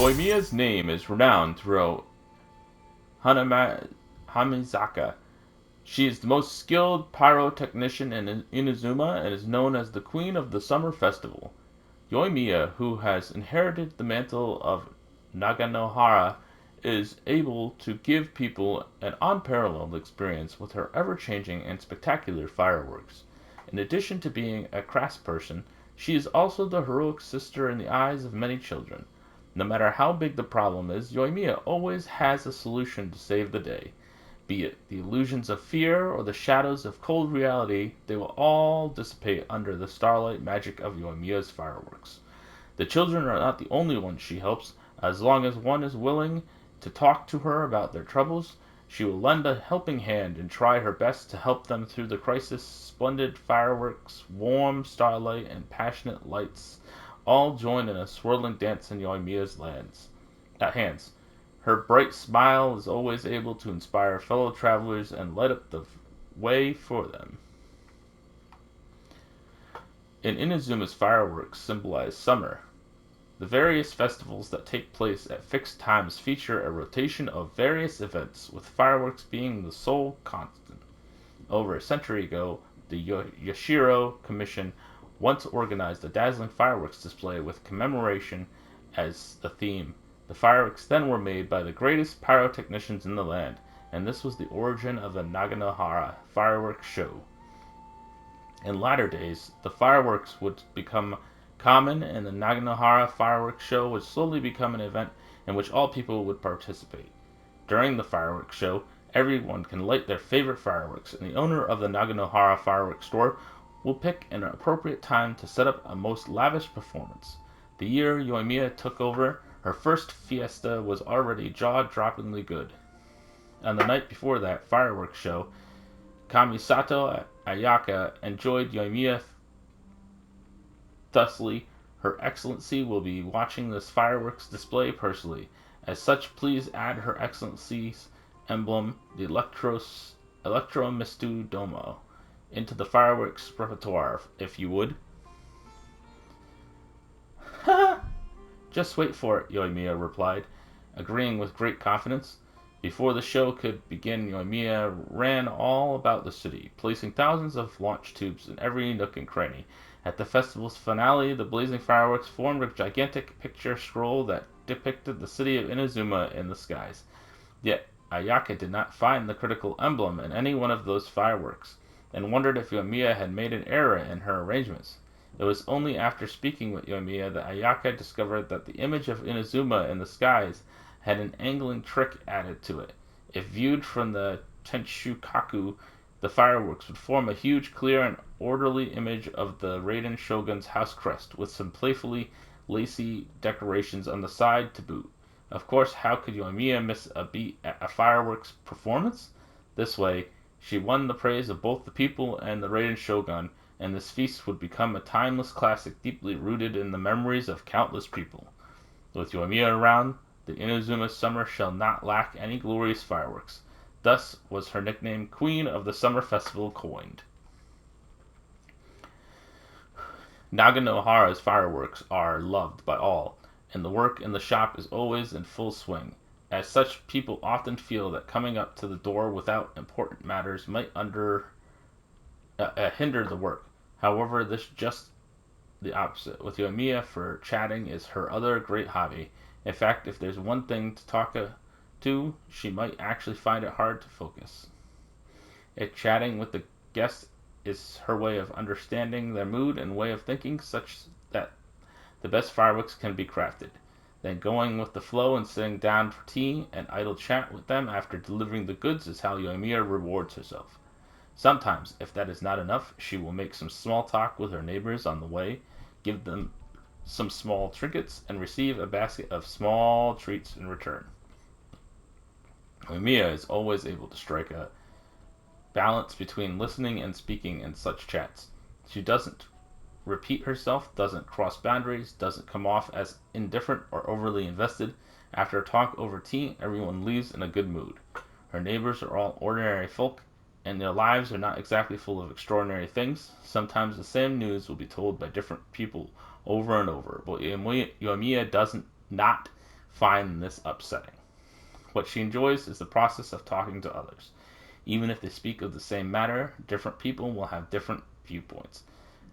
Yoimiya's name is renowned throughout Hamizaka. She is the most skilled pyrotechnician in Inazuma and is known as the Queen of the Summer Festival. Yoimiya, who has inherited the mantle of Naganohara, is able to give people an unparalleled experience with her ever-changing and spectacular fireworks. In addition to being a craftsperson, she is also the heroic sister in the eyes of many children. No matter how big the problem is, Yoimiya always has a solution to save the day. Be it the illusions of fear or the shadows of cold reality, they will all dissipate under the starlight magic of Yoimiya's fireworks. The children are not the only ones she helps. As long as one is willing to talk to her about their troubles, she will lend a helping hand and try her best to help them through the crisis. Splendid fireworks, warm starlight, and passionate lights all join in a swirling dance in Yoimiya's hands. Her bright smile is always able to inspire fellow travelers and light up the way for them. In Inazuma's fireworks symbolize summer. The various festivals that take place at fixed times feature a rotation of various events, with fireworks being the sole constant. Over a century ago, the Yashiro Commission once organized a dazzling fireworks display with commemoration as the theme. The fireworks then were made by the greatest pyrotechnicians in the land, and this was the origin of the Naganohara fireworks show. In latter days, the fireworks would become common, and the Naganohara fireworks show would slowly become an event in which all people would participate. During the fireworks show, everyone can light their favorite fireworks, and the owner of the Naganohara fireworks store will pick an appropriate time to set up a most lavish performance. The year Yoimiya took over, her first fiesta was already jaw-droppingly good. On the night before that fireworks show, Kamisato Ayaka enjoyed Yoimiya thusly. Her Excellency will be watching this fireworks display personally. As such, please add Her Excellency's emblem, the Electromistu Domo, into the fireworks repertoire, if you would. Ha! Just wait for it, Yoimiya replied, agreeing with great confidence. Before the show could begin, Yoimiya ran all about the city, placing thousands of launch tubes in every nook and cranny. At the festival's finale, the blazing fireworks formed a gigantic picture scroll that depicted the city of Inazuma in the skies. Yet, Ayaka did not find the critical emblem in any one of those fireworks, and wondered if Yoimiya had made an error in her arrangements. It was only after speaking with Yoimiya that Ayaka discovered that the image of Inazuma in the skies had an angling trick added to it. If viewed from the Tenshukaku, the fireworks would form a huge, clear, and orderly image of the Raiden Shogun's house crest, with some playfully lacy decorations on the side to boot. Of course, how could Yoimiya miss a beat at a fireworks performance? This way, she won the praise of both the people and the Raiden Shogun, and this feast would become a timeless classic deeply rooted in the memories of countless people. With Yoimiya around, the Inazuma summer shall not lack any glorious fireworks. Thus was her nickname Queen of the Summer Festival coined. Naganohara's fireworks are loved by all, and the work in the shop is always in full swing. As such, people often feel that coming up to the door without important matters might hinder the work. However, this is just the opposite. With Yoimiya, for chatting is her other great hobby. In fact, if there's one thing to talk to, she might actually find it hard to focus. If chatting with the guests is her way of understanding their mood and way of thinking, such that the best fireworks can be crafted. Then going with the flow and sitting down for tea and idle chat with them after delivering the goods is how Yoimiya rewards herself. Sometimes, if that is not enough, she will make some small talk with her neighbors on the way, give them some small trinkets, and receive a basket of small treats in return. Yoimiya is always able to strike a balance between listening and speaking in such chats. She doesn't repeat herself, doesn't cross boundaries, doesn't come off as indifferent or overly invested. After a talk over tea, everyone leaves in a good mood. Her neighbors are all ordinary folk, and their lives are not exactly full of extraordinary things. Sometimes the same news will be told by different people over and over, but Yoimiya doesn't not find this upsetting. What she enjoys is the process of talking to others. Even if they speak of the same matter, different people will have different viewpoints.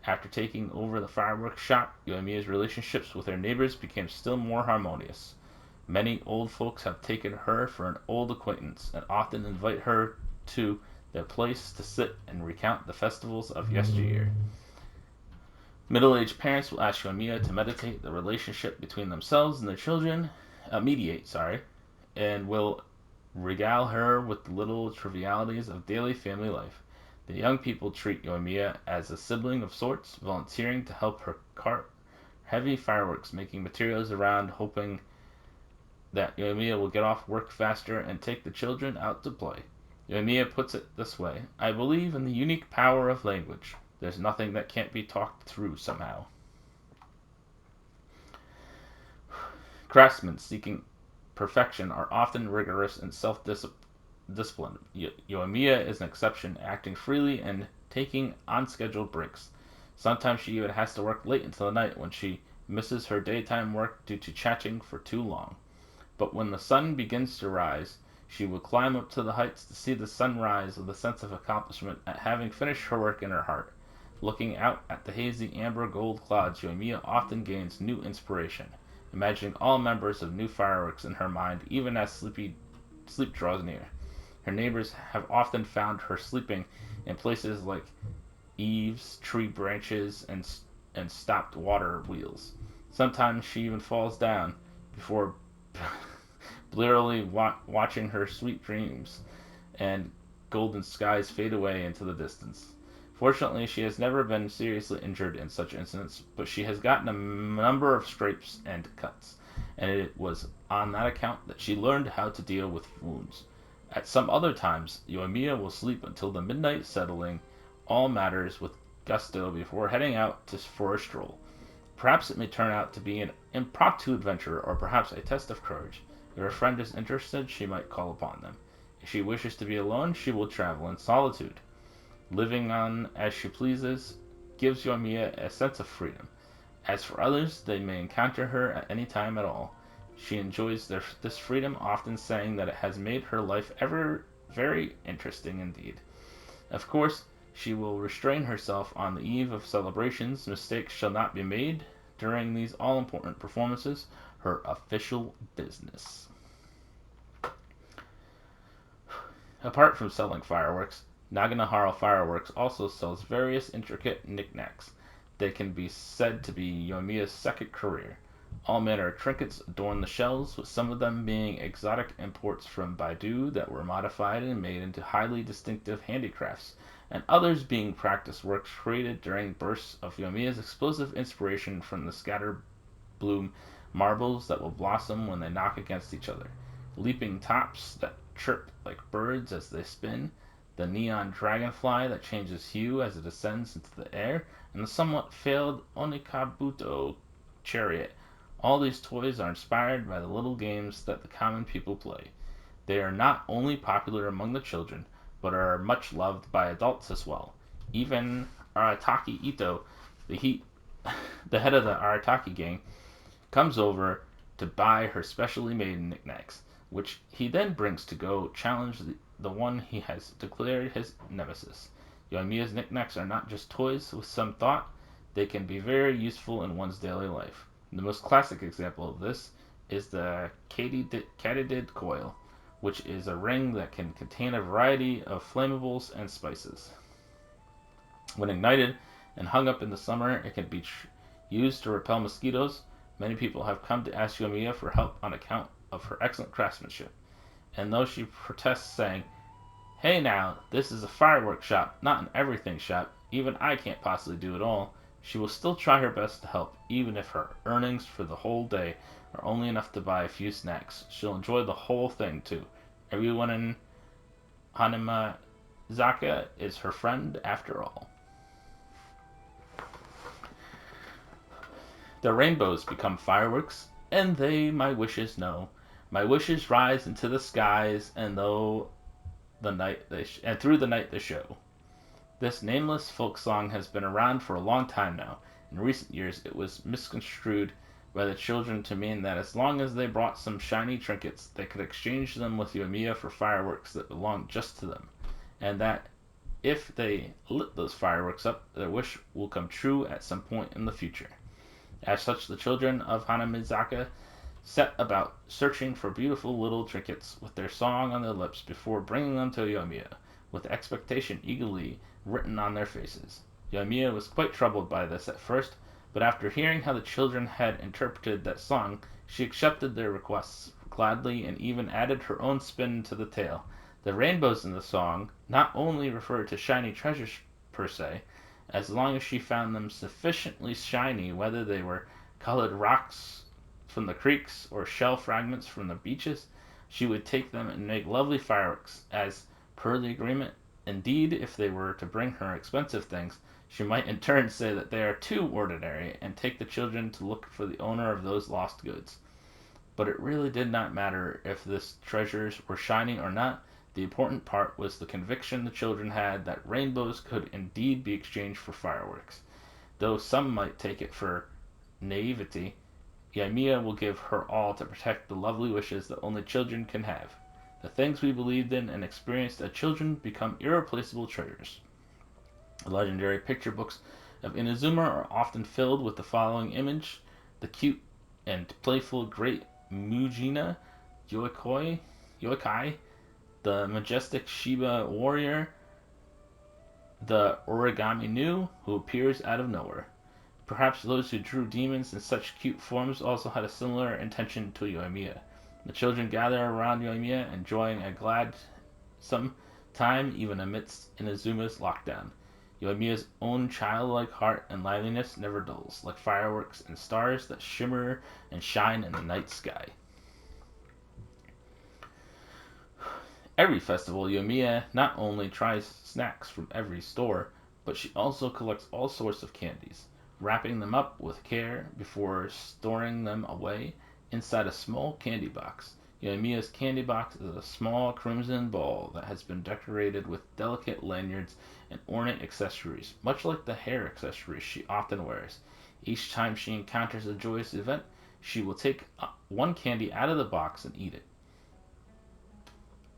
After taking over the fireworks shop, Yoimiya's relationships with her neighbors became still more harmonious. Many old folks have taken her for an old acquaintance and often invite her to their place to sit and recount the festivals of yesteryear. Middle-aged parents will ask Yoimiya to meditate the relationship between themselves and their children, and will regale her with the little trivialities of daily family life. The young people treat Yoimiya as a sibling of sorts, volunteering to help her cart heavy fireworks making materials around, hoping that Yoimiya will get off work faster and take the children out to play. Yoimiya puts it this way: I believe in the unique power of language. There's nothing that can't be talked through somehow. Craftsmen seeking perfection are often rigorous and self-disciplined. Yoimiya is an exception, acting freely and taking unscheduled breaks. Sometimes she even has to work late into the night when she misses her daytime work due to chatting for too long. But when the sun begins to rise, she will climb up to the heights to see the sunrise with a sense of accomplishment at having finished her work in her heart. Looking out at the hazy amber gold clouds, Yoimiya often gains new inspiration, imagining all members of new fireworks in her mind even as sleep draws near. Her neighbors have often found her sleeping in places like eaves, tree branches, and stopped water wheels. Sometimes she even falls down before blearily watching her sweet dreams and golden skies fade away into the distance. Fortunately, she has never been seriously injured in such incidents, but she has gotten a number of scrapes and cuts, and it was on that account that she learned how to deal with wounds. At some other times, Yoimiya will sleep until the midnight, settling all matters with gusto before heading out for a stroll. Perhaps it may turn out to be an impromptu adventure, or perhaps a test of courage. If a friend is interested, she might call upon them. If she wishes to be alone, she will travel in solitude. Living on as she pleases gives Yoimiya a sense of freedom. As for others, they may encounter her at any time at all. She enjoys this freedom, often saying that it has made her life ever very interesting indeed. Of course, she will restrain herself on the eve of celebrations. Mistakes shall not be made during these all-important performances, her official business. Apart from selling fireworks, Naganohara Fireworks also sells various intricate knickknacks. They can be said to be Yoimiya's second career. All manner of trinkets adorn the shelves, with some of them being exotic imports from Baidu that were modified and made into highly distinctive handicrafts, and others being practice works created during bursts of Yoimiya's explosive inspiration from the scatter bloom marbles that will blossom when they knock against each other, leaping tops that chirp like birds as they spin, the neon dragonfly that changes hue as it ascends into the air, and the somewhat failed Onikabuto chariot. All these toys are inspired by the little games that the common people play. They are not only popular among the children, but are much loved by adults as well. Even Arataki Ito, the, he- the head of the Arataki gang, comes over to buy her specially made knickknacks, which he then brings to go challenge the one he has declared his nemesis. Yoimiya's knickknacks are not just toys with some thought, they can be very useful in one's daily life. The most classic example of this is the katydid coil, which is a ring that can contain a variety of flammables and spices. When ignited and hung up in the summer, it can be used to repel mosquitoes. Many people have come to ask Yoimiya for help on account of her excellent craftsmanship, and though she protests, saying, "Hey now, this is a fireworks shop, not an everything shop. Even I can't possibly do it all," she will still try her best to help, even if her earnings for the whole day are only enough to buy a few snacks. She'll enjoy the whole thing, too. Everyone in Hanamazaka is her friend after all. The rainbows become fireworks, and they my wishes know. My wishes rise into the skies, and through the night they show. This nameless folk song has been around for a long time now. In recent years, it was misconstrued by the children to mean that as long as they brought some shiny trinkets, they could exchange them with Yoimiya for fireworks that belonged just to them, and that if they lit those fireworks up, their wish will come true at some point in the future. As such, the children of Hanamizaka set about searching for beautiful little trinkets with their song on their lips before bringing them to Yoimiya, with expectation eagerly written on their faces. Yoimiya was quite troubled by this at first, but after hearing how the children had interpreted that song, she accepted their requests gladly and even added her own spin to the tale. The rainbows in the song not only referred to shiny treasures per se, as long as she found them sufficiently shiny, whether they were colored rocks from the creeks or shell fragments from the beaches, she would take them and make lovely fireworks, as per the agreement. Indeed, if they were to bring her expensive things, she might in turn say that they are too ordinary, and take the children to look for the owner of those lost goods. But it really did not matter if the treasures were shiny or not. The important part was the conviction the children had that rainbows could indeed be exchanged for fireworks. Though some might take it for naivety, Yoimiya will give her all to protect the lovely wishes that only children can have. The things we believed in and experienced as children become irreplaceable treasures. The legendary picture books of Inazuma are often filled with the following image: the cute and playful great Mujina Yoikai, the majestic Shiba warrior, the Origami Nu, who appears out of nowhere. Perhaps those who drew demons in such cute forms also had a similar intention to Yoimiya. The children gather around Yoimiya, enjoying a gladsome time even amidst Inazuma's lockdown. Yoimiya's own childlike heart and liveliness never dulls, like fireworks and stars that shimmer and shine in the night sky. Every festival, Yoimiya not only tries snacks from every store, but she also collects all sorts of candies, wrapping them up with care before storing them away inside a small candy box. Yoimiya's candy box is a small crimson ball that has been decorated with delicate lanyards and ornate accessories, much like the hair accessories she often wears. Each time she encounters a joyous event, she will take one candy out of the box and eat it.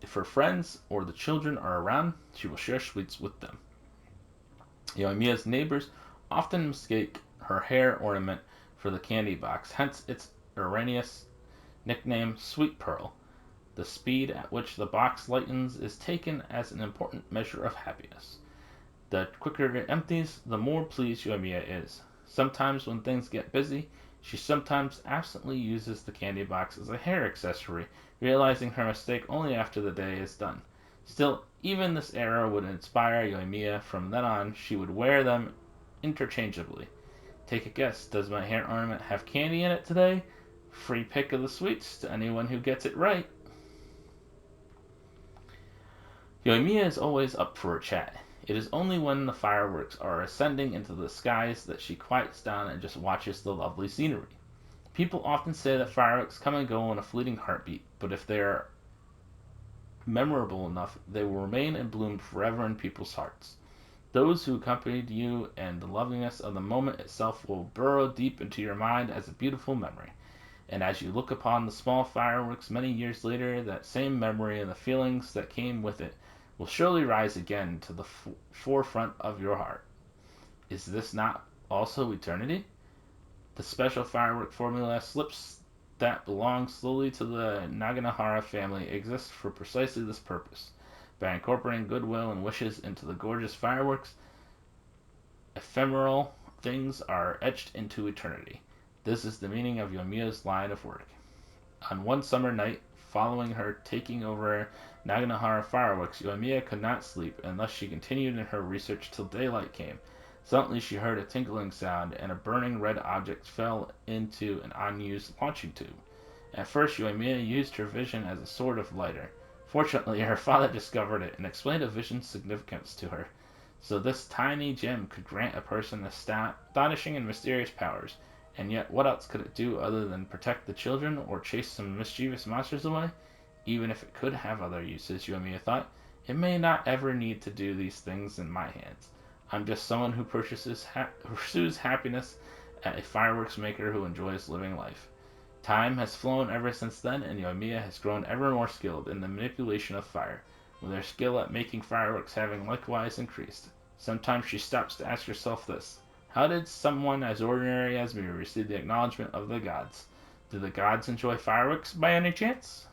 If her friends or the children are around, she will share sweets with them. Yoimiya's neighbors often mistake her hair ornament for the candy box, hence its erroneous nickname Sweet Pearl. The speed at which the box lightens is taken as an important measure of happiness. The quicker it empties, the more pleased Yoimiya is. Sometimes when things get busy, she sometimes absently uses the candy box as a hair accessory, realizing her mistake only after the day is done. Still, even this error would inspire Yoimiya. From then on, she would wear them interchangeably. Take a guess, does my hair ornament have candy in it today? Free pick of the sweets to anyone who gets it right. Yoimiya is always up for a chat. It is only when the fireworks are ascending into the skies that she quiets down and just watches the lovely scenery. People often say that fireworks come and go in a fleeting heartbeat, but if they are memorable enough, they will remain and bloom forever in people's hearts. Those who accompanied you and the loveliness of the moment itself will burrow deep into your mind as a beautiful memory. And as you look upon the small fireworks many years later, that same memory and the feelings that came with it will surely rise again to the forefront of your heart. Is this not also eternity? The special firework formula slips that belong solely to the Naganohara family exists for precisely this purpose. By incorporating goodwill and wishes into the gorgeous fireworks, ephemeral things are etched into eternity. This is the meaning of Yoimiya's line of work. On one summer night, following her taking over Naganohara fireworks, Yoimiya could not sleep unless she continued in her research till daylight came. Suddenly she heard a tinkling sound, and a burning red object fell into an unused launching tube. At first, Yoimiya used her vision as a sort of lighter. Fortunately, her father discovered it and explained the vision's significance to her. So this tiny gem could grant a person astonishing and mysterious powers. And yet, what else could it do other than protect the children or chase some mischievous monsters away? Even if it could have other uses, Yoimiya thought, it may not ever need to do these things in my hands. I'm just someone who pursues happiness a fireworks maker who enjoys living life. Time has flown ever since then, and Yoimiya has grown ever more skilled in the manipulation of fire, with her skill at making fireworks having likewise increased. Sometimes she stops to ask herself this: how did someone as ordinary as me receive the acknowledgement of the gods? Do the gods enjoy fireworks by any chance?